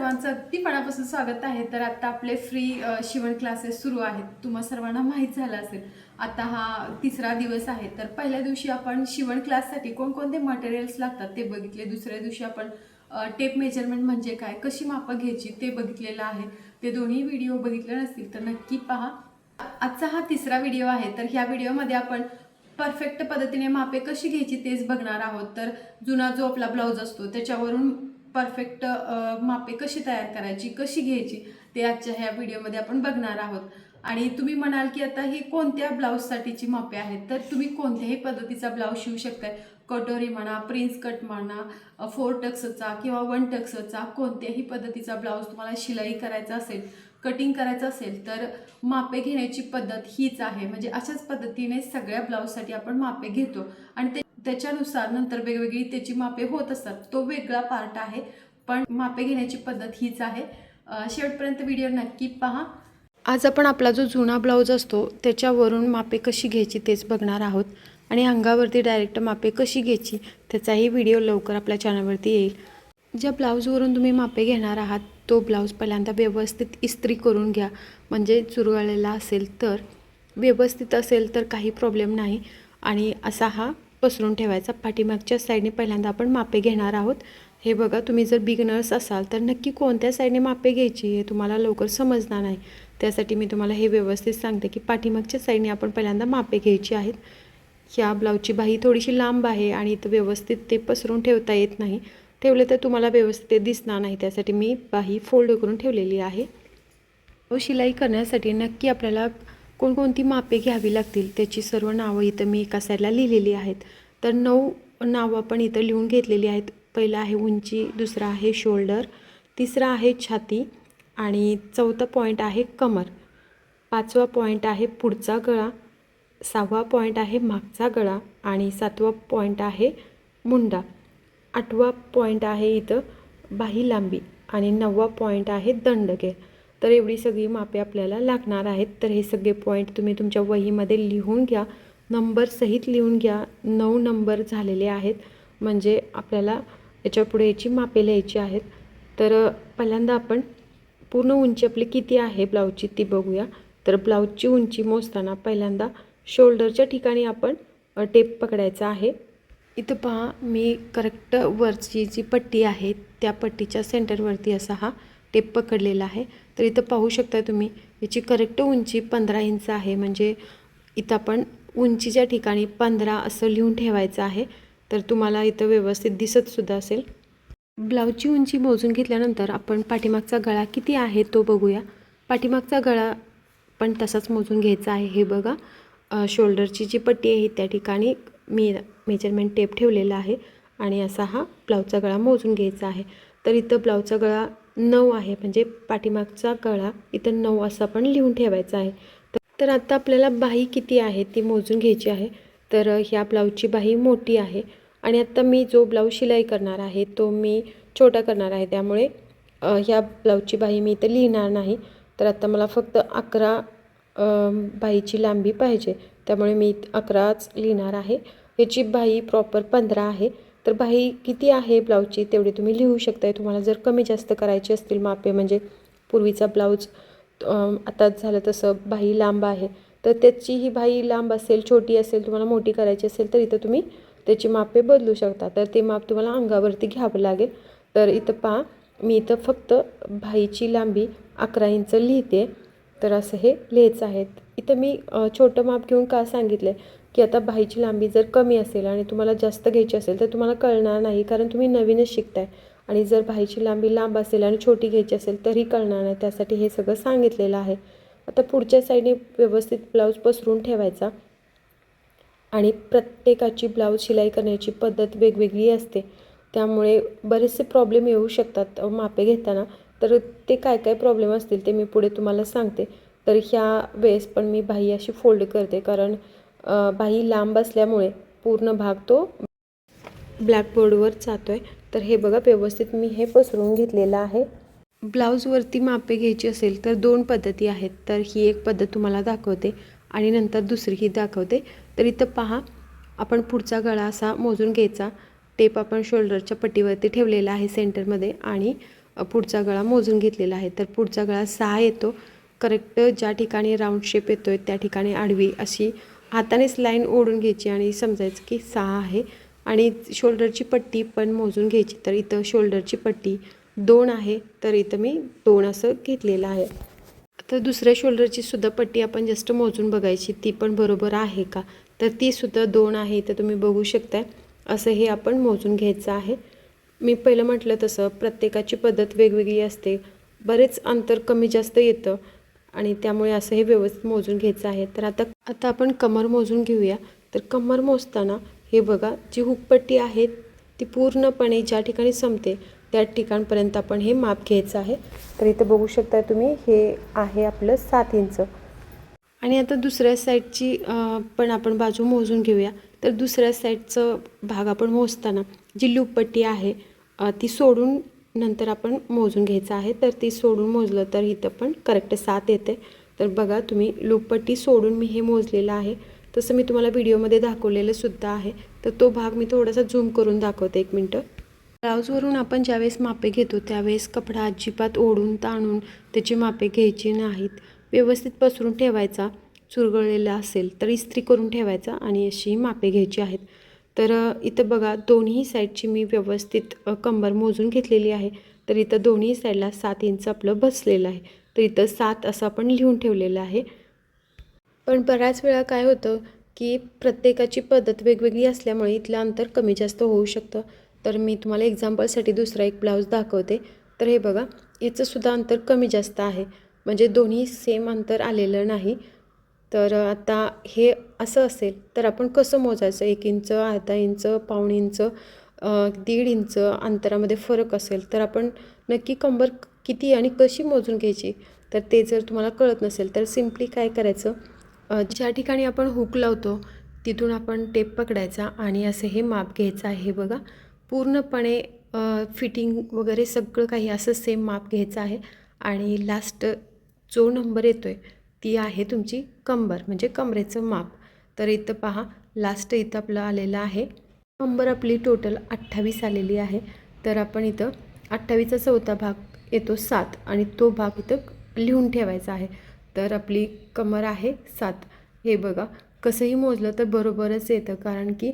सर्वांचं अगदी मनापासून स्वागत आहे। तर आता आपले फ्री शिवण क्लासेस सुरू आहेत। तुम्हा सर्वांना माहीत झालं असेल, आता हा तिसरा दिवस आहे। तर पहिल्या दिवशी आपण शिवण क्लाससाठी कोणकोणते मटेरियल्स लागतात ते बघितले। दुसऱ्या दिवशी आपण टेप मेजरमेंट म्हणजे काय, कशी मापं घ्यायची ते बघितलेलं आहे। ते दोन्ही व्हिडिओ बघितले नसतील तर नक्की पहा। आजचा हा तिसरा व्हिडिओ आहे। तर ह्या व्हिडिओमध्ये आपण परफेक्ट पद्धतीने मापे कशी घ्यायची तेच बघणार आहोत। तर जुना जो आपला ब्लाउज असतो त्याच्यावरून परफेक्ट मापे कशी तयार करायची, कशी घ्यायची ते आजच्या ह्या व्हिडिओमध्ये आपण बघणार आहोत। आणि तुम्ही म्हणाल की आता ही कोणत्या ब्लाउजसाठीची मापे आहेत, तर तुम्ही कोणत्याही पद्धतीचा ब्लाउज शिवू शकताय। कटोरी म्हणा, प्रिन्स कट म्हणा, 4 टक्सचा किंवा 1 टक्सचा कोणत्याही पद्धतीचा ब्लाउज तुम्हाला शिलाई करायचा असेल, कटिंग करायचं असेल तर मापे घेण्याची पद्धत हीच आहे। म्हणजे अशाच पद्धतीने सगळ्या ब्लाउजसाठी आपण मापे घेतो आणि त्याच्यानुसार नंतर वेगवेगळी त्याची मापे होत असतात, तो वेगळा पार्ट आहे। पण मापे घेण्याची पद्धत हीच आहे। शेवटपर्यंत व्हिडिओ नक्की पहा। आज आपण आपला जो जुना ब्लाउज असतो त्याच्यावरून मापे कशी घ्यायची तेच बघणार आहोत आणि अंगावरती डायरेक्ट मापे कशी घ्यायची त्याचाही व्हिडिओ लवकर आपल्या चॅनलवरती येईल। ज्या ब्लाऊजवरून तुम्ही मापे घेणार आहात तो ब्लाऊज पहिल्यांदा व्यवस्थित इस्त्री करून घ्या। म्हणजे चुरगळलेला असेल तर व्यवस्थित असेल तर काही प्रॉब्लेम नाही आणि असा हा पसरून ठेवायचा। पाठीमागच्या साईडने पहिल्यांदा आपण मापे घेणार आहोत। हे बघा, तुम्ही जर बिगनर्स असाल तर नक्की कोणत्या साईडने मापे घ्यायची हे तुम्हाला लवकर समजणार नाही। त्यासाठी मी तुम्हाला हे व्यवस्थित सांगते की पाठीमागच्या साईडने आपण पहिल्यांदा मापे घ्यायची आहेत। ह्या ब्लाऊजची बाही थोडीशी लांब आहे आणि इथं व्यवस्थित ते पसरून ठेवता येत नाही। ठेवले तर तुम्हाला व्यवस्थित ते दिसणार नाही, त्यासाठी मी बाही फोल्ड करून ठेवलेली आहे। शिलाई करण्यासाठी नक्की आपल्याला कोणकोणती मापे घ्यावी लागतील त्याची सर्व नावं इथं मी एका साईडला लिहिलेली आहेत। तर 9 नावं आपण इथं लिहून घेतलेली आहेत। पहिला आहे उंची, दुसरा आहे शोल्डर, तिसरा आहे छाती आणि चौथा पॉईंट आहे कमर, पाचवा पॉईंट आहे पुढचा गळा, 6वा पॉईंट आहे मागचा गळा आणि 7वा पॉईंट आहे मुंडा, 8वा पॉईंट आहे इथं बाही लांबी आणि 9वा पॉईंट आहे दंडगेर। तर एवढी सगळी मापे आपल्याला लागणार आहेत। तर हे सगळे पॉईंट तुम्ही तुमच्या वहीमध्ये लिहून घ्या, नंबर सहित लिहून घ्या। 9 नंबर झालेले आहेत म्हणजे आपल्याला याच्या पुढे याची मापे लिहायची आहेत। तर पहिल्यांदा आपण पूर्ण उंची आपली किती आहे ब्लाऊजची ती बघूया। तर ब्लाऊजची उंची मोजताना पहिल्यांदा शोल्डरच्या ठिकाणी आपण टेप पकडायचा आहे। इथं पहा, मी करेक्ट वरची जी पट्टी आहे त्या पट्टीच्या सेंटरवरती असा हा टेप पकडलेला आहे। तर इथं पाहू शकता तुम्ही याची करेक्ट उंची 15 इंच आहे। म्हणजे इथं आपण उंचीच्या ठिकाणी 15 असं लिहून ठेवायचं आहे। तर तुम्हाला इथं व्यवस्थित दिसतसुद्धा असेल। ब्लाऊजची उंची मोजून घेतल्यानंतर आपण पाठीमागचा गळा किती आहे तो बघूया। पाठीमागचा गळा पण तसाच मोजून घ्यायचा आहे। हे बघा, शोल्डरची जी पट्टी आहे त्या ठिकाणी मी मेजरमेंट टेप ठेवलेला आहे आणि असा हा ब्लाऊजचा गळा मोजून घ्यायचा आहे। तर इथं ब्लाऊजचा गळा 9 आहे, म्हणजे पाठीमागचा गळा इथं 9 असं आपण लिहून ठेवायचा आहे। तर आता आपल्याला बाही किती आहे ती मोजून घ्यायची आहे। तर ह्या ब्लाऊजची बाही मोठी आहे आणि आता मी जो ब्लाऊज शिलाई करणार आहे तो मी छोटा करणार आहे, त्यामुळे ह्या ब्लाऊजची बाही मी इथं लिहिणार नाही। तर आता मला फक्त 11 बाहीची लांबी पाहिजे, त्यामुळे मी 11च लिहिणार आहे। याची बाही प्रॉपर 15 आहे। तर बाही किती आहे ब्लाऊजची तेवढी तुम्ही लिहू शकताय। तुम्हाला जर कमी जास्त करायची असतील मापे, म्हणजे पूर्वीचा ब्लाऊज आता झालं तसं बाही लांब आहे तर त्याची ही बाही लांब असेल, छोटी असेल, तुम्हाला मोठी करायची असेल तर इथं तुम्ही त्याची मापे बदलू शकता। तर ते माप तुम्हाला अंगावरती घ्यावं लागेल। तर इथं पहा, मी इथं फक्त बाहीची लांबी 11 इंच लिहिते। तर असं हे लिहायचं आहे। इथं मी छोटं माप घेऊन का सांगितलं की आता बाहीची लांबी जर कमी असेल आणि तुम्हाला जास्त घ्यायची असेल तर तुम्हाला कळणार नाही, कारण तुम्ही नवीनच शिकताय। आणि जर बाहीची लांबी लांब असेल आणि छोटी घ्यायची असेल तरी कळणार नाही, त्यासाठी हे सगळं सांगितलेलं आहे। आता पुढच्या साईडने व्यवस्थित ब्लाऊज पसरून ठेवायचा आणि प्रत्येकाची ब्लाऊज शिलाई करण्याची पद्धत वेगवेगळी असते, त्यामुळे बरेचसे प्रॉब्लेम येऊ शकतात मापे घेताना। तर ते काय काय प्रॉब्लेम असतील ते मी पुढे तुम्हाला सांगते। तर ह्या वेळेस पण मी बाही अशी फोल्ड करते, कारण बाही लांब असल्यामुळे पूर्ण भाग तो ब्लॅकबोर्डवर जातो आहे। तर हे बघा, व्यवस्थित मी हे पसरून घेतलेलं आहे। ब्लाऊजवरती मापे घ्यायची असेल तर 2 पद्धती आहेत। तर ही एक पद्धत तुम्हाला दाखवते आणि नंतर दुसरीही दाखवते। तर इथं पहा, आपण पुढचा गळा असा मोजून घ्यायचा। टेप आपण शोल्डरच्या पट्टीवरती ठेवलेला आहे सेंटरमध्ये आणि पुढचा गळा मोजून घेतलेला आहे. तर पुढचा गळा 6 येतो. करेक्ट ज्या ठिकाणी राऊंड शेप येतो आहे त्या ठिकाणी आडवी अशी हातानेच लाईन ओढून घ्यायची आणि समजायचं की 6 आहे. आणि शोल्डरची पट्टी पण मोजून घ्यायची. तर इथं शोल्डरची पट्टी 2 आहे, तर इथं मी 2 असं घेतलेलं आहे. तर दुसऱ्या शोल्डरची सुद्धा पट्टी आपण जस्ट मोजून बघायची, ती पण बरोबर आहे का. तर ती सुद्धा 2 आहे, तर तुम्ही बघू शकताय. असं हे आपण मोजून घ्यायचं आहे. मी पहिलं म्हटलं तसं प्रत्येकाची पद्धत वेगवेगळी असते, बरेच अंतर कमी जास्त येतं आणि त्यामुळे असं हे व्यवस्थित मोजून घ्यायचं आहे. तर आता आपण कमर मोजून घेऊया. तर कमर मोजताना हे बघा, जी हुकपट्टी आहे ती पूर्णपणे ज्या ठिकाणी संपते त्या ठिकाणपर्यंत आपण हे माप घ्यायचं आहे. तर इथं बघू शकता तुम्ही, हे आहे आपलं 7 इंच. आणि आता दुसऱ्या साईडची पण आपण बाजू मोजून घेऊया. तर दुसऱ्या साईडचं भाग आपण मोजताना जी लूपपट्टी आहे ती सोडून नंतर आपण मोजून घ्यायचं आहे. तर ती सोडून मोजलं तर इथं पण करेक्ट 7 येते. तर बघा तुम्ही, लूपपट्टी सोडून मी हे मोजलेलं आहे. तसं मी तुम्हाला व्हिडिओमध्ये दाखवलेलं सुद्धा आहे. तर तो भाग मी थोडासा झूम करून दाखवते, 1 मिनटं. ब्लाऊजवरून आपण ज्यावेळेस मापे घेतो त्यावेळेस कपडा अजिबात ओढून ताणून त्याची मापे घ्यायची नाहीत. व्यवस्थित पसरून ठेवायचा. चुरगळलेला असेल तर इस्त्री करून ठेवायचा आणि अशी मापे घ्यायची आहेत. तर इथं बघा, दोन्ही साईडची मी व्यवस्थित कंबर मोजून घेतलेली आहे. तर इथं दोन्ही साईडला 7 इंच आपलं बसलेलं आहे. तर इथं 7 असं आपण लिहून ठेवलेलं आहे. पण बऱ्याच वेळा काय होतं की प्रत्येकाची पद्धत वेगवेगळी असल्यामुळे इथलं अंतर कमी जास्त होऊ शकतं. तर मी तुम्हाला एक्झाम्पलसाठी दुसरा एक ब्लाऊज दाखवते. तर हे बघा, याचंसुद्धा अंतर कमी जास्त आहे, म्हणजे दोन्ही सेम अंतर आलेलं नाही. तर आता हे असं असेल तर आपण कसं मोजायचं? 1 इंच, अर्धा इंच, पाऊण इंच, 1.5 इंच अंतरामध्ये फरक असेल तर आपण नक्की कंबर किती आणि कशी मोजून घ्यायची? तर ते जर तुम्हाला कळत नसेल तर सिम्पली काय करायचं, ज्या ठिकाणी आपण हुक लावतो तिथून आपण टेप पकडायचा आणि असं हे माप घ्यायचं आहे. बघा, पूर्णपणे फिटिंग वगैरे सगळं काही असं सेम माप घ्यायचं आहे. आणि लास्ट जो नंबर येतो आहे ती आहे तुमची कंबर, म्हणजे कमरेचं माप. तर इथं पहा, लास्ट इथं आपलं आलेलं आहे. कंबर आपली टोटल 28 आलेली आहे. तर आपण इथं 28चा चौथा भाग येतो 7 आणि तो भाग इथं लिहून ठेवायचा आहे. तर आपली कमर आहे 7. हे बघा, कसंही मोजलं तर बरोबरच येतं, कारण की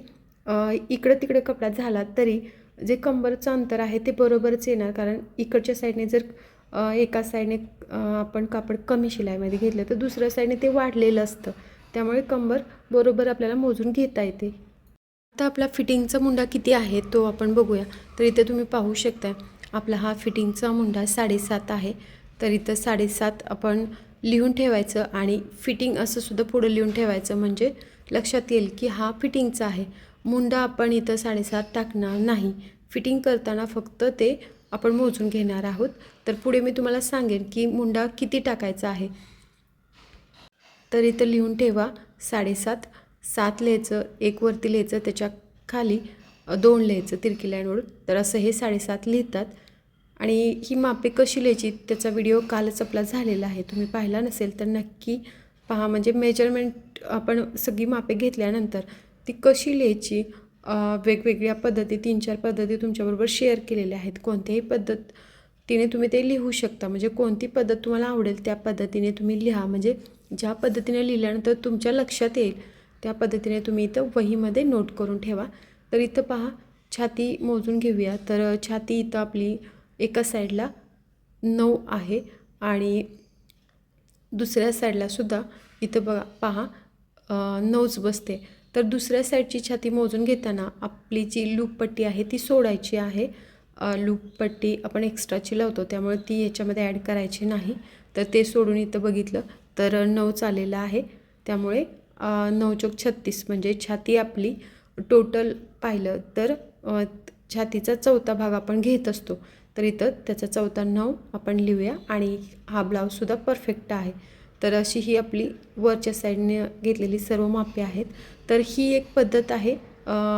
इकडं तिकडे कपडा झाला तरी जे कंबरचं अंतर आहे ते बरोबरच येणार. कारण इकडच्या साईडने जर एका साईडने आपण कापड कमी शिलाईमध्ये घेतलं तर दुसऱ्या साईडने ते वाढलेलं असतं. त्यामुळे कंबर बरोबर आपल्याला मोजून घेता येते. आता आपला फिटिंगचा मुंडा किती आहे तो आपण बघूया. तर इथे तुम्ही पाहू शकता, आपला हा फिटिंगचा मुंडा 7.5 आहे. तर इथं 7.5 आपण लिहून ठेवायचं आणि फिटिंग असं सुद्धा पुढं लिहून ठेवायचं, म्हणजे लक्षात येईल की हा फिटिंगचा आहे. मुंडा आपण इथं 7.5 टाकणार नाही. फिटिंग करताना फक्त ते आपण मोजून घेणार आहोत. तर पुढे मी तुम्हाला सांगेन की मुंडा किती टाकायचा आहे. तर इथं लिहून ठेवा 7.5. 7 लिहायचं, 1 वरती लिहायचं, त्याच्या खाली 2 लिहायचं तिरकी लाईनवरून. तर असं हे 7.5 लिहितात. आणि ही मापे कशी लिहायची त्याचा व्हिडिओ कालच आपला झालेला आहे, तुम्ही पाहिला नसेल तर नक्की पहा. म्हणजे मेजरमेंट आपण सगळी मापे घेतल्यानंतर ती कशी लिहायची, वेगवेगळ्या पद्धती 3-4 पद्धती तुमच्याबरोबर शेअर केलेल्या आहेत. कोणत्याही पद्धतीने तुम्ही ते लिहू शकता. म्हणजे कोणती पद्धत तुम्हाला आवडेल त्या पद्धतीने तुम्ही लिहा. म्हणजे ज्या पद्धतीने लिहिल्यानंतर तुमच्या लक्षात येईल त्या पद्धतीने तुम्ही इथं वहीमध्ये नोट करून ठेवा. तर इथं पहा, छाती मोजून घेऊया. तर छाती इथं आपली एका साईडला 9 आहे आणि दुसऱ्या साईडलासुद्धा इथं बघा पहा 9च बसते. तर दुसऱ्या साईडची छाती मोजून घेताना आपली जी लूपपट्टी आहे ती सोडायची आहे. लूपपट्टी आपण एक्स्ट्राची लावतो त्यामुळे ती याच्यामध्ये ॲड करायची नाही. तर ते सोडून इथं बघितलं तर 9 आलेलं आहे. त्यामुळे 9 चौक 36, म्हणजे छाती आपली टोटल पाहिलं तर छातीचा चौथा भाग आपण घेत असतो. तर इथं त्याचा चौथा 9 आपण लिहूया आणि हा ब्लाऊजसुद्धा परफेक्ट आहे. तर अशी ही आपली वरच्या साईडने घेतलेली सर्व मापे आहेत. तर ही एक पद्धत आहे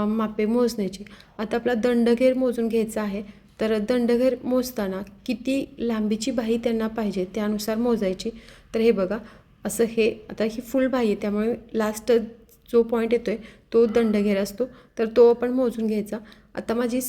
मापे मोजण्याची. आता आपला दंडघेर मोजून घ्यायचा आहे. तर दंडघेर मोजताना किती लांबीची बाही त्यांना पाहिजे त्यानुसार मोजायची. तर हे बघा, असं हे आता ही फुल बाही आहे त्यामुळे लास्ट जो पॉईंट येतो आहे तो दंडघेर असतो. तर तो आपण मोजून घ्यायचा. आता माझी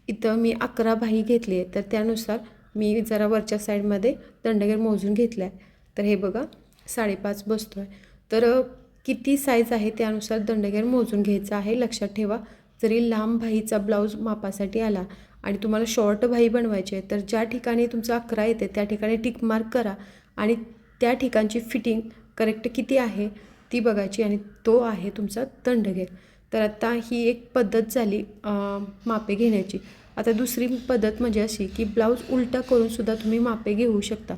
इथं मी 11 बाही घेतली आहे, तर त्यानुसार मी जरा वरच्या साईडमध्ये दंडगेर मोजून घेतला आहे. तर हे बघा 5.5 बसतो आहे. तर किती साईज आहे त्यानुसार दंडगेर मोजून घ्यायचा आहे. लक्षात ठेवा, जरी लांब भाईचा ब्लाऊज मापासाठी आला आणि तुम्हाला शॉर्ट भाई बनवायची आहे तर ज्या ठिकाणी तुमचा 11 येते त्या ठिकाणी टिक मार्क करा आणि त्या ठिकाणची फिटिंग करेक्ट किती आहे ती बघायची आणि तो आहे तुमचा दंडगेर. तर आता ही एक पद्धत झाली मापे घेण्याची. आता दुसरी पद्धत म्हणजे अशी की ब्लाऊज उलटा करूनसुद्धा तुम्ही मापे घेऊ शकता.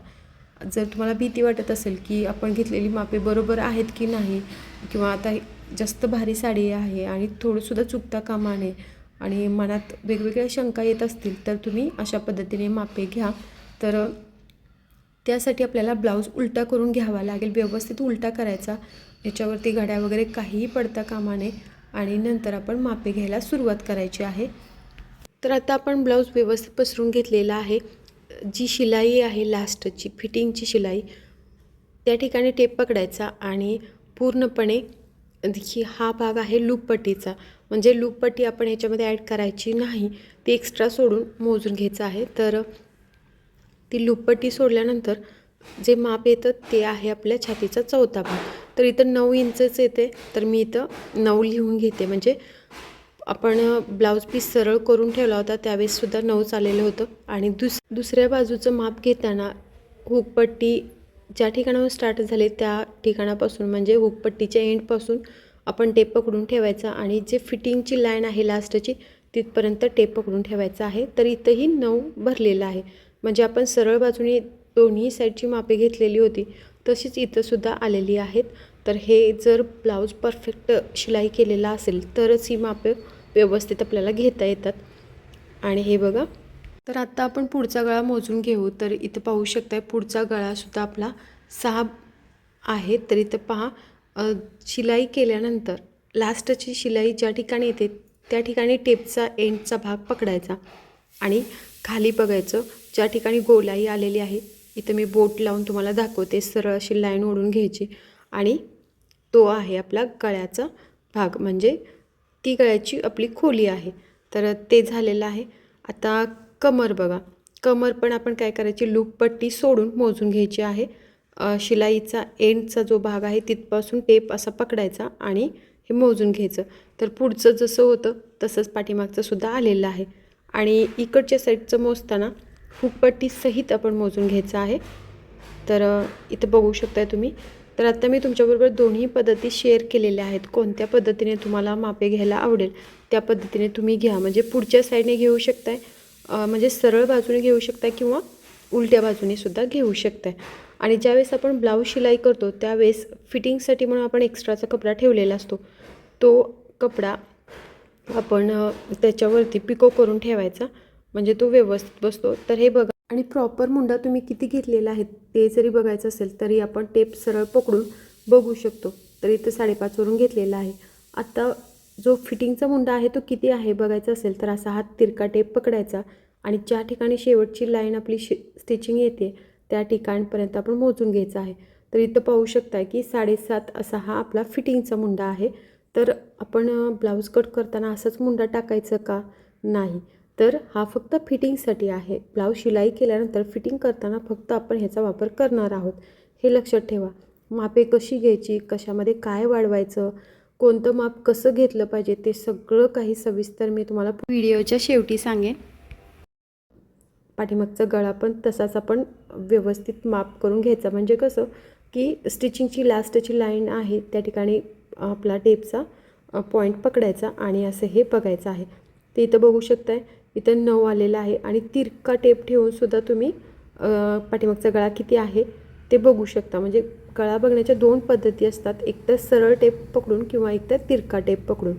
जर तुम्हाला भीती वाटत असेल की आपण घेतलेली मापे बरोबर आहेत की नाही, किंवा आता जास्त भारी साडी आहे आणि थोडंसुद्धा चुकता कामा नये आणि मनात वेगवेगळ्या शंका येत असतील तर तुम्ही अशा पद्धतीने मापे घ्या. तर त्यासाठी आपल्याला ब्लाऊज उलटा करून घ्यावा लागेल. व्यवस्थित उलटा करायचा, याच्यावरती घड्या वगैरे काहीही पडता कामा नये आणि नंतर आपण मापे घ्यायला सुरुवात करायची आहे. तर आता आपण ब्लाऊज व्यवस्थित पसरून घेतलेला आहे. जी शिलाई आहे लास्टची फिटिंगची शिलाई त्या ठिकाणी टेप पकडायचा आणि पूर्णपणे हा भाग आहे लूपपट्टीचा, म्हणजे लूपपट्टी आपण ह्याच्यामध्ये ॲड करायची नाही, ती एक्स्ट्रा सोडून मोजून घ्यायचं आहे. तर ती लूपपट्टी सोडल्यानंतर जे माप येतं ते आहे आपल्या छातीचा 4था भाग. तर इथं 9 इंचच येते, तर मी इथं 9 लिहून घेते. म्हणजे आपण ब्लाऊज पीस सरळ करून ठेवला होता त्यावेळेससुद्धा 9 आलेलं होतं. आणि दुसऱ्या बाजूचं माप घेताना हुकपट्टी ज्या ठिकाणाहून स्टार्ट झाले त्या ठिकाणापासून म्हणजे हुकपट्टीच्या एंडपासून आपण टेप पकडून ठेवायचा आणि जे फिटिंगची लाईन आहे लास्टची तिथपर्यंत टेप पकडून ठेवायचा आहे. तर इथंही 9 भरलेलं आहे. म्हणजे आपण सरळ बाजूने दोन्ही साईडची मापे घेतलेली होती तशीच इथंसुद्धा आलेली आहेत. तर हे जर ब्लाऊज परफेक्ट शिलाई केलेला असेल तरच ही मापे व्यवस्थित आपल्याला घेता येतात. आणि हे बघा, तर आता आपण पुढचा गळा मोजून घेऊ. तर इथं पाहू शकताय पुढचा गळासुद्धा आपला 6 आहे. तर इथं पहा, शिलाई केल्यानंतर लास्टची शिलाई ज्या ठिकाणी येते त्या ठिकाणी टेपचा एंडचा भाग पकडायचा आणि खाली बघायचं ज्या ठिकाणी गोलाई आलेली आहे. इथं मी बोट लावून तुम्हाला दाखवते. सरळ अशी लाईन ओढून घ्यायची आणि तो आहे आपला गळ्याचा भाग, म्हणजे ती गळ्याची आपली खोली आहे. तर ते झालेलं आहे. आता कमर बघा, कमर पण आपण काय करायची, लूपपट्टी सोडून मोजून घ्यायची आहे. शिलाईचा एंडचा जो भाग आहे तिथपासून टेप असा पकडायचा आणि हे मोजून घ्यायचं. तर पुढचं जसं होतं तसंच पाठीमागचं सुद्धा आलेलं आहे. आणि इकडच्या साईडचं मोजताना हुकपट्टी सहित आपण मोजून घ्यायचं आहे. तर इथं बघू शकताय तुम्ही. तर आता मी तुमच्याबरोबर दोन्ही पद्धती शेअर केलेल्या आहेत. कोणत्या पद्धतीने तुम्हाला मापे घ्यायला आवडेल त्या पद्धतीने तुम्ही घ्या. म्हणजे पुढच्या साईडने घेऊ शकताय, म्हणजे सरळ बाजूने घेऊ शकताय किंवा उलट्या बाजूने सुद्धा घेऊ शकताय. आणि ज्यावेळेस आपण ब्लाऊज शिलाई करतो त्यावेळेस फिटिंगसाठी म्हणून आपण एक्स्ट्राचा कपडा ठेवलेला असतो, तो कपडा आपण त्याच्यावरती पिको करून ठेवायचा म्हणजे तो व्यवस्थित बसतो. तर हे बघा, आणि प्रॉपर मुंडा तुम्ही किती घेतलेला आहे ते जरी बघायचं असेल तरी आपण टेप सरळ पकडून बघू शकतो. तर इथं 5.5 वरून घेतलेला आहे. आता जो फिटिंगचा मुंडा आहे तो किती आहे बघायचा असेल तर असा हात तिरका टेप पकडायचा आणि ज्या ठिकाणी शेवटची लाईन आपली स्टिचिंग येते त्या ठिकाणपर्यंत आपण मोजून घ्यायचं आहे. तर इथं पाहू शकताय की 7.5 असा हा आपला फिटिंगचा मुंडा आहे. तर आपण ब्लाऊज कट करताना असाच मुंडा टाकायचं का, नाही, तर हा फक्त फिटिंगसाठी आहे. ब्लाऊज शिलाई केल्यानंतर फिटिंग करताना फक्त आपण ह्याचा वापर करणार आहोत, हे लक्षात ठेवा. मापे कशी घ्यायची, कशामध्ये काय वाढवायचं, कोणतं माप कसं घेतलं पाहिजे ते सगळं काही सविस्तर मी तुम्हाला व्हिडिओच्या शेवटी सांगेन. पाठीमागचा गळा पण तसाच आपण व्यवस्थित माप करून घ्यायचा. म्हणजे कसं की स्टिचिंगची लास्टची लाईन आहे त्या ठिकाणी आपला टेपचा पॉईंट पकडायचा आणि असं हे बघायचं आहे. ते इथं बघू शकताय, इथं 9 आलेलं आहे आणि तिरका टेप ठेवूनसुद्धा तुम्ही पाठीमागचा गळा किती आहे ते बघू शकता. म्हणजे गळा बघण्याच्या 2 पद्धती असतात, एक तर सरळ टेप पकडून किंवा एक तर तिरका टेप पकडून.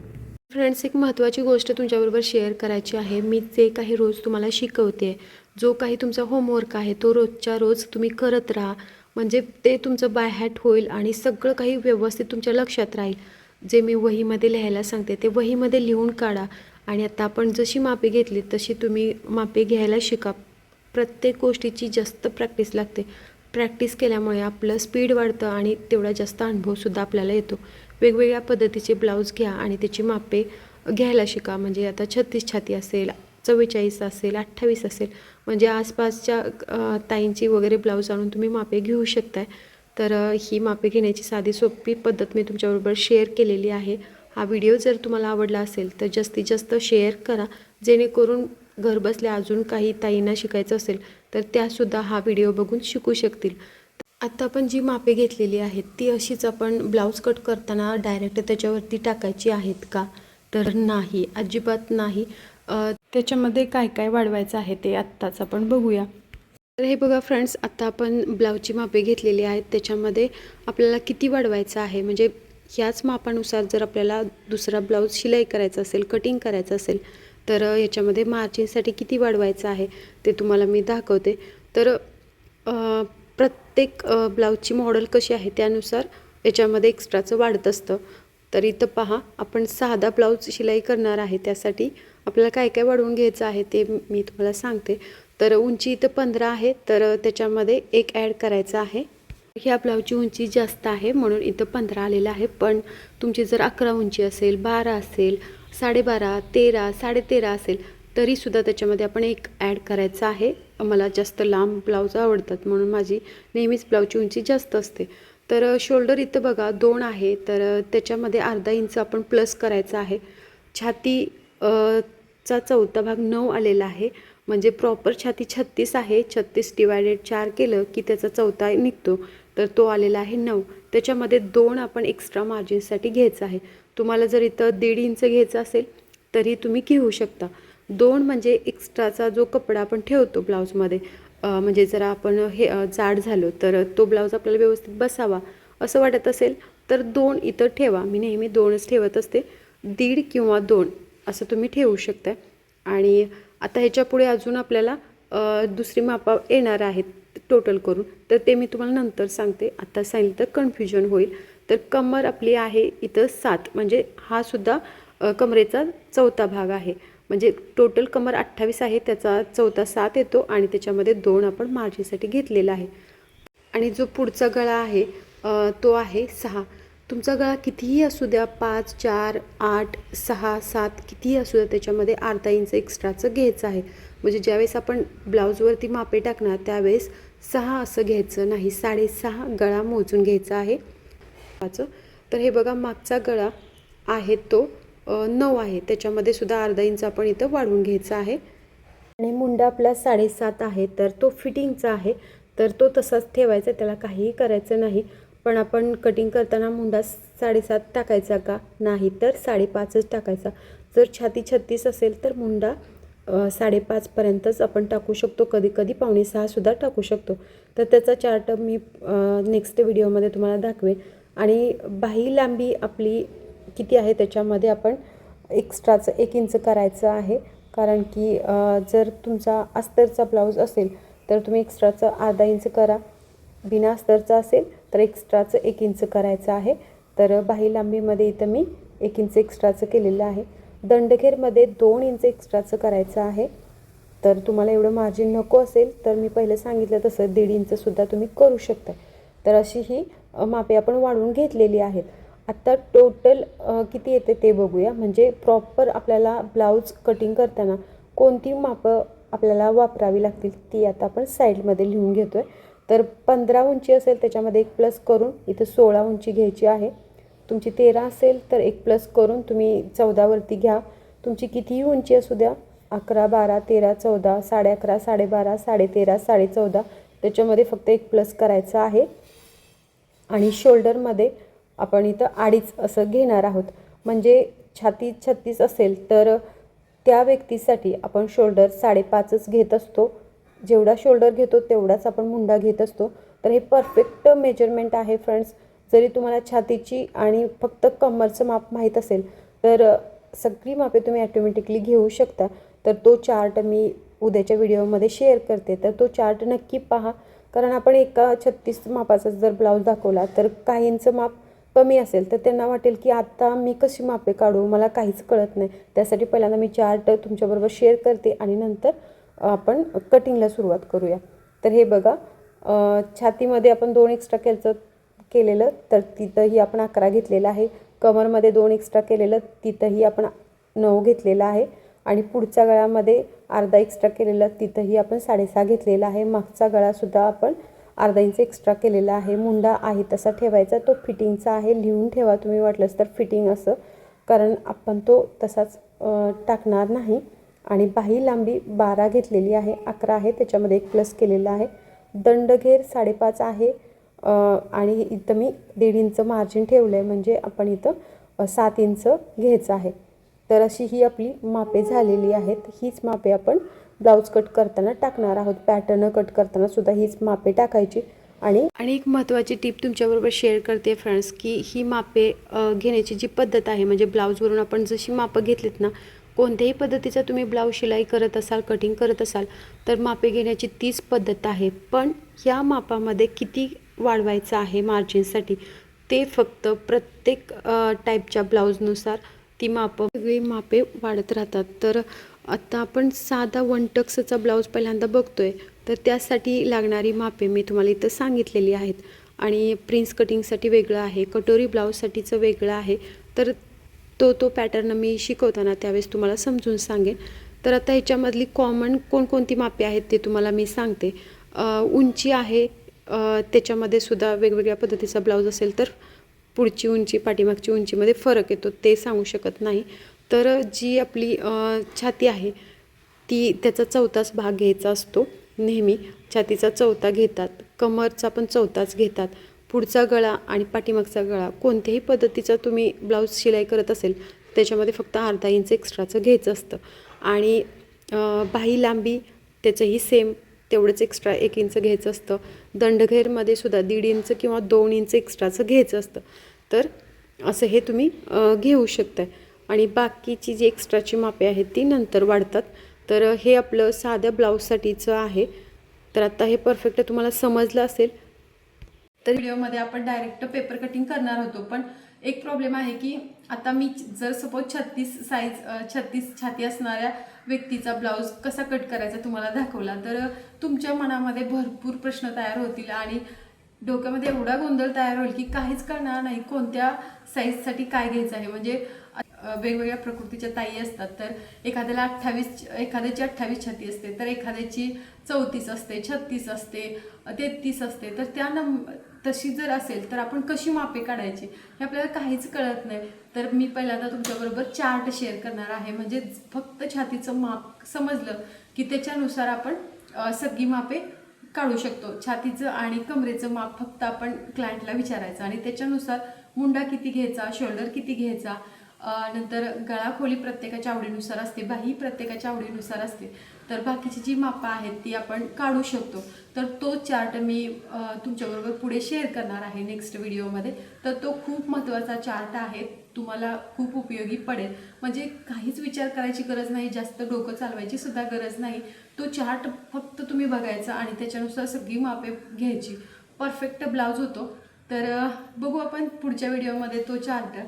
फ्रेंड्स, एक महत्त्वाची गोष्ट तुमच्याबरोबर शेअर करायची आहे. मी जे काही रोज तुम्हाला शिकवते, जो काही तुमचा होमवर्क आहे तो रोजच्या रोज तुम्ही करत राहा. म्हणजे ते तुमचं बाय हॅट होईल आणि सगळं काही व्यवस्थित तुमच्या लक्षात राहील. जे मी वहीमध्ये लिहायला सांगते ते वहीमध्ये लिहून काढा. आणि आता आपण जशी मापे घेतली तशी तुम्ही मापे घ्यायला शिका. प्रत्येक गोष्टीची जास्त प्रॅक्टिस लागते. प्रॅक्टिस केल्यामुळे आपलं स्पीड वाढतं आणि तेवढा जास्त अनुभवसुद्धा आपल्याला येतो. वेगवेगळ्या पद्धतीचे ब्लाऊज घ्या आणि त्याची मापे घ्यायला शिका. म्हणजे आता 36 छाती असेल, 44 असेल, 28 असेल, म्हणजे आसपासच्या ताईंची वगैरे ब्लाऊज आणून तुम्ही मापे घेऊ शकताय. तर ही मापे घेण्याची साधी सोपी पद्धत मी तुमच्याबरोबर शेअर केलेली आहे. हा व्हिडिओ जर तुम्हाला आवडला असेल तर जास्तीत जास्त शेअर करा, जेणेकरून घरबसल्या अजून काही ताईंना शिकायचं असेल तर त्यासुद्धा हा व्हिडिओ बघून शिकू शकतील. आता आपण जी मापे घेतलेली आहेत ती अशीच आपण ब्लाऊज कट करताना डायरेक्ट त्याच्यावरती टाकायची आहेत का? तर नाही, अजिबात नाही. त्याच्यामध्ये काय काय वाढवायचं आहे ते आत्ताच आपण बघूया. तर हे बघा फ्रेंड्स, आता आपण ब्लाऊजची मापे घेतलेली आहेत. त्याच्यामध्ये आपल्याला किती वाढवायचं आहे, म्हणजे ह्याच मापानुसार जर आपल्याला दुसरा ब्लाऊज शिलाई करायचा असेल, कटिंग करायचं असेल तर याच्यामध्ये मार्जिनसाठी किती वाढवायचं आहे ते तुम्हाला मी दाखवते. तर प्रत्येक ब्लाऊजची मॉडेल कशी आहे त्यानुसार याच्यामध्ये एक्स्ट्राचं वाढत असतं. तर इथं पहा, आपण साधा ब्लाऊज शिलाई करणार आहे, त्यासाठी आपल्याला काय काय वाढवून घ्यायचं आहे ते मी तुम्हाला सांगते. तर उंची इथं 15 आहे, तर त्याच्यामध्ये 1 ॲड करायचं आहे. ह्या ब्लाऊजची उंची जास्त आहे म्हणून इथं 15 आलेलं आहे. पण तुमची जर 11 उंची असेल, 12 असेल, 12.5, 13, 13.5 असेल तरीसुद्धा त्याच्यामध्ये आपण 1 ॲड करायचं आहे. मला जास्त लांब ब्लाऊज आवडतात म्हणून माझी नेहमीच ब्लाऊजची उंची जास्त असते. तर शोल्डर इथं बघा 2 आहे, तर त्याच्यामध्ये अर्धा इंच आपण प्लस करायचं आहे. छाती चा चौथा भाग 9 आलेला आहे, म्हणजे प्रॉपर छाती 36 आहे. 36/4 केलं की त्याचा चौथा निघतो, तर तो आलेला आहे 9. त्याच्यामध्ये 2 आपण एक्स्ट्रा मार्जिनसाठी घ्यायचं आहे. तुम्हाला जर इथं 1.5 इंच घ्यायचं असेल तरी तुम्ही घेऊ शकता. 2 म्हणजे एक्स्ट्राचा जो कपडा आपण ठेवतो ब्लाऊजमध्ये, म्हणजे जर आपण हे जाड झालो तर तो ब्लाऊज आपल्याला व्यवस्थित बसावा असं वाटत असेल तर 2 इथं ठेवा. मी नेहमी 2च ठेवत असते. 1.5 किंवा 2 असं तुम्ही ठेवू शकता. आणि आता ह्याच्या पुढे अजून आपल्याला दुसरी मापा येणार आहेत टोटल करून, तर ते मी तुम्हाला नंतर सांगते. आता सांगितलं तर कन्फ्युजन होईल. तर कमर आपली आहे इथं 7, म्हणजे हा सुद्धा कमरेचा चौथा भाग आहे. म्हणजे टोटल कमर 28 आहे, त्याचा चौथा 7 येतो आणि त्याच्यामध्ये 2 आपण मार्जिनसाठी घेतलेला आहे. आणि जो पुढचा गळा आहे तो आहे 6. तुमचा गळा कितीही असू द्या, 5, 4, 8, 6, 7 कितीही असू द्या, त्याच्यामध्ये अर्धा इंच एक्स्ट्राचं घ्यायचं आहे. म्हणजे ज्यावेळेस आपण ब्लाऊजवरती मापे टाकणार त्यावेळेस 6 असं घ्यायचं नाही, 6.5 गळा मोजून घ्यायचा आहे. तर हे बघा, मागचा गळा आहे तो 9 आहे, त्याच्यामध्ये सुद्धा अर्धा इंच आपण इथं वाढवून घ्यायचा आहे. आणि मुंडा आपला 7.5 आहे, तर तो फिटिंगचा आहे, तर तो तसाच ठेवायचा, त्याला काहीही करायचं नाही. पण आपण कटिंग करताना मुंडा 7.5 टाकायचा का? नाही, तर 5.5च टाकायचा. जर छाती 36 असेल तर मुंडा 5.5 पर्यंतच आपण टाकू शकतो, कधी कधी 5.25 सुद्धा टाकू शकतो. तर त्याचा चार्ट मी नेक्स्ट व्हिडिओमध्ये तुम्हाला दाखवेन. आणि बाही लांबी आपली किती आहे त्याच्यामध्ये आपण एक्स्ट्राचं 1 इंच करायचं आहे. कारण की जर तुमचा अस्तरचा ब्लाऊज असेल तर तुम्ही एक्स्ट्राचं अर्धा इंच करा, बिना अस्तरचा असेल तर एक्स्ट्राचं 1 इंच करायचं आहे. तर बाही लांबीमध्ये इथं मी 1 इंच एक्स्ट्राचं केलेलं आहे. दंडघेरमध्ये 2 इंच एक्स्ट्राचं करायचं आहे. तर तुम्हाला एवढं मार्जिन नको असेल तर मी पहिलं सांगितलं तसं 1.5 इंचसुद्धा तुम्ही करू शकता. तर अशी ही मापे आपण वाढवून घेतलेली आहेत. आता टोटल किती येते ते बघूया. म्हणजे प्रॉपर आपल्याला ब्लाऊज कटिंग करताना कोणती मापं आपल्याला वापरावी लागतील ती आता आपण साईडमध्ये लिहून घेतो आहे. तर 15 उंची असेल त्याच्यामध्ये 1 प्लस करून इथं 16 उंची घ्यायची आहे. तुमची 13 असेल तर 1 प्लस करून तुम्ही 14वरती घ्या. तुमची कितीही उंची असू द्या, 11, 12, 13, 14, 11.5, 12.5, 13.5, 14.5, त्याच्यामध्ये फक्त 1 प्लस करायचं आहे. आणि शोल्डरमध्ये आपण इथं 2.5 असं घेणार आहोत. म्हणजे छाती 36 असेल तर त्या व्यक्तीसाठी आपण शोल्डर 5.5च घेत असतो. जेवढा शोल्डर घेतो तेवढाच आपण मुंडा घेत असतो. तर हे परफेक्ट मेजरमेंट आहे फ्रेंड्स. जरी तुम्हाला छातीची आणि फक्त कमरचं माप माहीत असेल तर सगळी मापे तुम्ही ॲटोमॅटिकली घेऊ शकता. तर तो चार्ट मी उद्याच्या व्हिडिओमध्ये शेअर करते, तर तो चार्ट नक्की पहा. कारण आपण एका 36 मापाचा जर ब्लाऊज दाखवला तर काहींचं माप कमी असेल तर त्यांना वाटेल की आता मी कशी मापे काढू, मला काहीच कळत नाही. त्यासाठी पहिल्यांदा मी चार्ट तुमच्याबरोबर शेअर करते आणि नंतर आपण कटिंगला सुरुवात करूया. तर हे बघा, छातीमध्ये आपण 2 एक्स्ट्रा केलेलं तर तिथंही आपण 11 घेतलेलं आहे. कमरमध्ये 2 एक्स्ट्रा केलेलं तिथंही आपण 9 घेतलेलं आहे. आणि पुढच्या गळ्यामध्ये अर्धा एक्स्ट्रा केलेला तिथंही आपण 6.5 घेतलेला आहे. मागचा गळासुद्धा आपण अर्धा इंच एक्स्ट्रा केलेला आहे. मुंडा आहे तसा ठेवायचा, तो फिटिंगचा आहे. लिहून ठेवा तुम्ही वाटलंच तर फिटिंग असं, कारण आपण तो तसाच टाकणार नाही. आणि बाही लांबी 12 घेतलेली आहे, 11 आहे, त्याच्यामध्ये 1 प्लस केलेला आहे. दंडघेर 5.5 आहे आणि इथं मी 1.5 इंच मार्जिन ठेवलं आहे, म्हणजे आपण इथं 7 इंच घ्यायचं आहे. तर अशी ही आपली मापे झालेली आहेत. हीच मापे आपण ब्लाऊज कट करताना टाकणार आहोत. पॅटर्न कट करताना सुद्धा हीच मापे टाकायची. आणि एक महत्त्वाची टिप तुमच्याबरोबर शेअर करते फ्रेंड्स, की ही मापे घेण्याची जी पद्धत आहे, म्हणजे ब्लाऊजवरून आपण जशी मापं घेतलीत ना, कोणत्याही पद्धतीचा तुम्ही ब्लाऊज शिलाई करत असाल, कटिंग करत असाल, तर मापे घेण्याची तीच पद्धत आहे. पण ह्या मापामध्ये किती वाढवायचं आहे मार्जिनसाठी, ते फक्त प्रत्येक टाईपच्या ब्लाऊजनुसार ती मापं वेगळी मापे वाढत राहतात. तर आता आपण साधा 1 टक्सचा ब्लाऊज पहिल्यांदा बघतोय, तर त्यासाठी लागणारी मापे मी तुम्हाला इथं सांगितलेली आहेत. आणि प्रिन्स कटिंगसाठी वेगळं आहे, कटोरी ब्लाऊजसाठीचं वेगळं आहे. तर तो पॅटर्न मी शिकवताना त्यावेळेस तुम्हाला समजून सांगेन. तर आता ह्याच्यामधली कॉमन कोणकोणती मापे आहेत ते तुम्हाला मी सांगते. उंची आहे, त्याच्यामध्ये सुद्धा वेगवेगळ्या पद्धतीचा ब्लाऊज असेल तर पुढची उंची पाठीमागची उंचीमध्ये फरक येतो, ते सांगू शकत नाही. तर जी आपली छाती आहे ती त्याचा 4थाच भाग घ्यायचा असतो. नेहमी छातीचा 4था घेतात, कमरचा पण 4थाच घेतात. पुढचा गळा आणि पाठीमागचा गळा कोणत्याही पद्धतीचा तुम्ही ब्लाऊज शिलाई करत असेल त्याच्यामध्ये फक्त अर्धा इंच एक्स्ट्राचं घ्यायचं असतं. आणि बाही लांबी त्याचंही सेम तेवढंच एक्स्ट्रा 1 इंच घ्यायचं असतं. दंडघेरमध्ये सुद्धा 1.5 इंच किंवा 2 इंच एक्स्ट्राचं घ्यायचं असतं. तर असं हे तुम्ही घेऊ शकताय. आणि बाकीची जी एक्स्ट्राची मापे आहेत ती नंतर वाढतात. तर हे आपलं साध्या ब्लाऊजसाठीचं आहे. तर आता हे परफेक्ट तुम्हाला समजलं असेल. तर व्हिडिओमध्ये आपण डायरेक्ट पेपर कटिंग करणार होतो, पण एक प्रॉब्लेम आहे की आता मी जर सपोज 36 छाती असणाऱ्या व्यक्तीचा ब्लाऊज कसा कट करायचा तुम्हाला दाखवला, तर तुमच्या मनामध्ये भरपूर प्रश्न तयार होतील आणि डोक्यामध्ये एवढा गोंधळ तयार होईल की काहीच कळणार नाही कोणत्या साईजसाठी काय घ्यायचं आहे. म्हणजे वेगवेगळ्या प्रकृतीच्या ताई असतात, तर एखाद्याला 28, एखाद्याची 28 छाती असते, तर एखाद्याची 34 असते, 36 असते, 33 असते. तर तशी जर असेल तर आपण कशी मापे काढायची हे आपल्याला काहीच कळत नाही. तर मी पहिल्यांदा तुमच्याबरोबर चार्ट शेअर करणार आहे, म्हणजे फक्त छातीचं माप समजलं की त्याच्यानुसार आपण सगळी मापे काढू शकतो. छातीचं आणि कमरेचं माप फक्त आपण क्लायंटला विचारायचं आणि त्याच्यानुसार मुंडा किती घ्यायचा, शोल्डर किती घ्यायचा, नंतर गळा खोली प्रत्येकाच्या आवडीनुसार असते, बाही प्रत्येकाच्या आवडीनुसार असते. तर बाकीची जी मापं आहेत ती आपण काढू शकतो. तर तो चार्ट मी तुमच्याबरोबर पुढे शेअर करणार आहे नेक्स्ट व्हिडिओमध्ये. तर तो खूप महत्त्वाचा चार्ट आहे, तुम्हाला खूप उपयोगी पडेल. म्हणजे काहीच विचार करायची गरज नाही, जास्त डोकं चालवायची सुद्धा गरज नाही. तो चार्ट फक्त तुम्ही बघायचा आणि त्याच्यानुसार सगळी मापे घ्यायची, परफेक्ट ब्लाऊज होतो. तर बघू आपण पुढच्या व्हिडिओमध्ये तो चार्ट.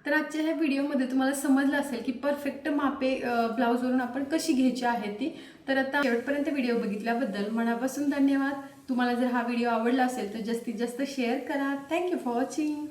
तर आजच्या ह्या व्हिडिओमध्ये तुम्हाला समजलं असेल की परफेक्ट मापे ब्लाऊजवरून आपण कशी घ्यायची आहे ती. तर आता शेवटपर्यंत व्हिडिओ बघितल्याबद्दल मनापासून धन्यवाद. तुम्हाला जर हा व्हिडिओ आवडला असेल तर जास्तीत जास्त शेअर करा. Thank you for watching.